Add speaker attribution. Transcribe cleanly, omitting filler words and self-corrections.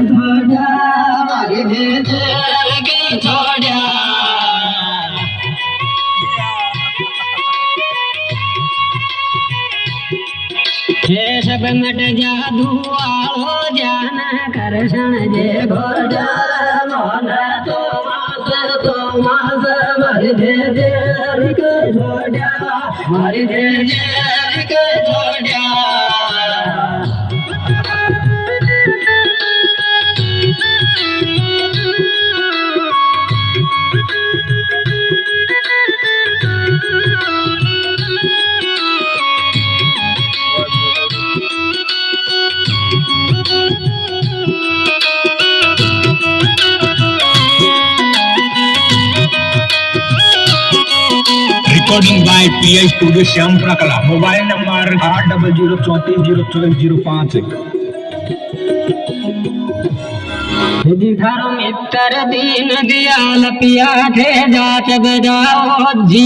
Speaker 1: छोड़ा मारी दे के छोड़ा हे सब मट जादू आलो जान करशन जे घोड़ा मोन तो मास मारी दे के छोड़ा मारी दे के छोड़ा
Speaker 2: Recording by PI Studio Shyampura Kala. Mobile number 8034301205.
Speaker 1: थारो मित्र दीन दयाल पिया थे जाच बजाओ जी